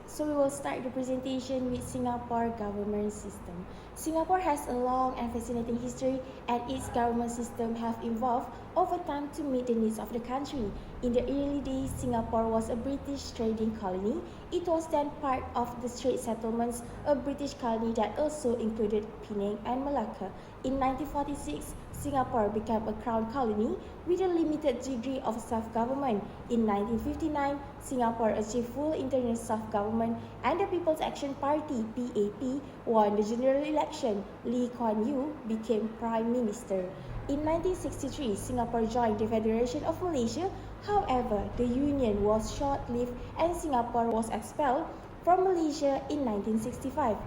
So we will start the presentation with Singapore government system. Singapore has a long and fascinating history, and its government system have evolved over time to meet the needs of the country. In the early days, Singapore was a British trading colony. It was then part of the Strait Settlements, a British colony that also included Penang and Malacca. In 1946, Singapore became a crown colony with a limited degree of self-government. In 1959, Singapore achieved full internal self-government, and the People's Action Party (PAP) won the general election. Lee Kuan Yew became Prime Minister. In 1963, Singapore joined the Federation of Malaysia. However, the union was short-lived and Singapore was expelled from Malaysia in 1965.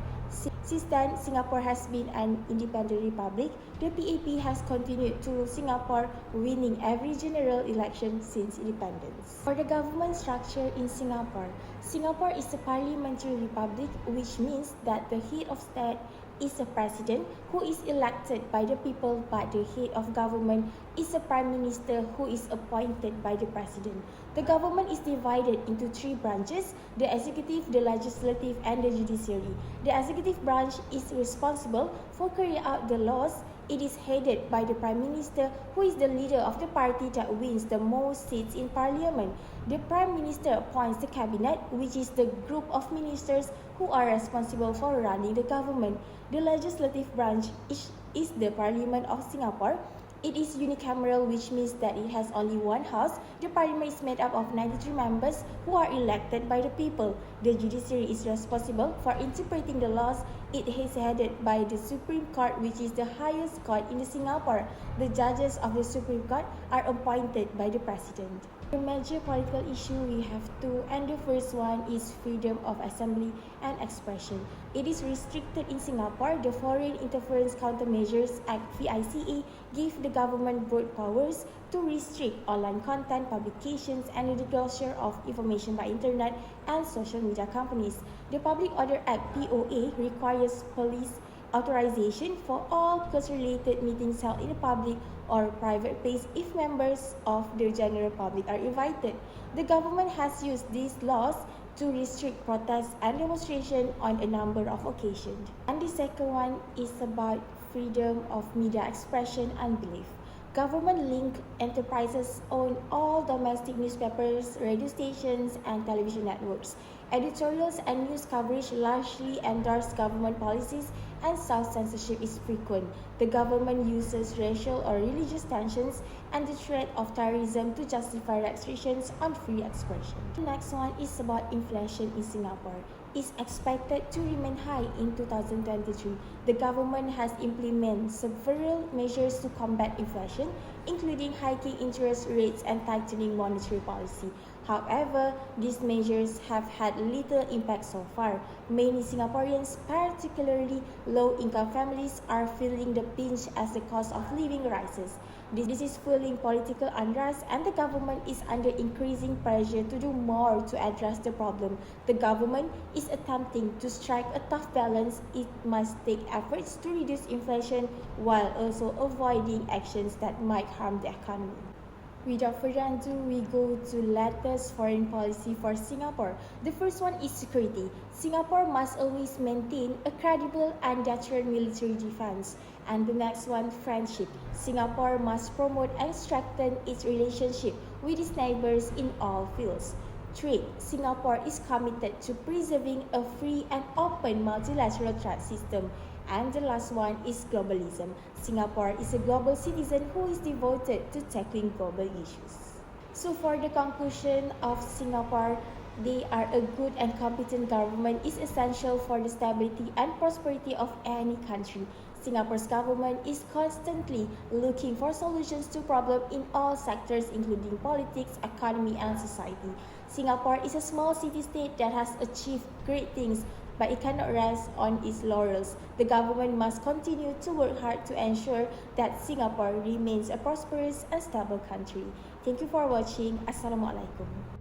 Since then, Singapore has been an independent republic. The PAP has continued to rule Singapore, winning every general election since independence. For the government structure in Singapore, Singapore is a parliamentary republic, which means that the head of state is a president who is elected by the people, but the head of government is a prime minister who is appointed by the president. The government is divided into three branches: the executive, the legislative, and the judiciary. The executive branch is responsible for carrying out the laws. It is headed by the Prime Minister, who is the leader of the party that wins the most seats in Parliament. The Prime Minister appoints the Cabinet, which is the group of ministers who are responsible for running the government. The legislative branch is the Parliament of Singapore. It is unicameral, which means that it has only one house. The parliament is made up of 93 members who are elected by the people. The judiciary is responsible for interpreting the laws. It is headed by the Supreme Court, which is the highest court in Singapore. The judges of the Supreme Court are appointed by the president. The major political issue we have two, and the first one is freedom of assembly and expression. It is restricted in Singapore. The Foreign Interference Countermeasures Act (VICA) give the government broad powers to restrict online content, publications, and the disclosure of information by internet and social media companies. The Public Order Act (POA) requires police authorization for all cause-related meetings held in a public or private place if members of the general public are invited. The government has used these laws to restrict protests and demonstration on a number of occasions. And the second one is about freedom of media expression and belief. Government-linked enterprises own all domestic newspapers, radio stations, and television networks. Editorials and news coverage largely endorse government policies, and self-censorship is frequent. The government uses racial or religious tensions and the threat of terrorism to justify restrictions on free expression. The next one is about inflation in Singapore. Is expected to remain high in 2023. The government has implemented several measures to combat inflation, including hiking interest rates and tightening monetary policy. However, these measures have had little impact so far. Many Singaporeans, particularly low-income families, are feeling the pinch as the cost of living rises. This is fueling political unrest, and the government is under increasing pressure to do more to address the problem. The government is attempting to strike a tough balance. It must take efforts to reduce inflation while also avoiding actions that might harm the economy. Without further ado, we go to latest foreign policy for Singapore. The first one is security. Singapore must always maintain a credible and deterrent military defense. And the next one, friendship. Singapore must promote and strengthen its relationship with its neighbors in all fields. Trade. Singapore is committed to preserving a free and open multilateral trade system. And the last one is globalism. Singapore is a global citizen who is devoted to tackling global issues. So for the conclusion of Singapore, they are a good and competent government is essential for the stability and prosperity of any country. Singapore's government is constantly looking for solutions to problems in all sectors, including politics, economy, and society. Singapore is a small city-state that has achieved great things, but it cannot rest on its laurels. The government must continue to work hard to ensure that Singapore remains a prosperous and stable country. Thank you for watching. Assalamualaikum.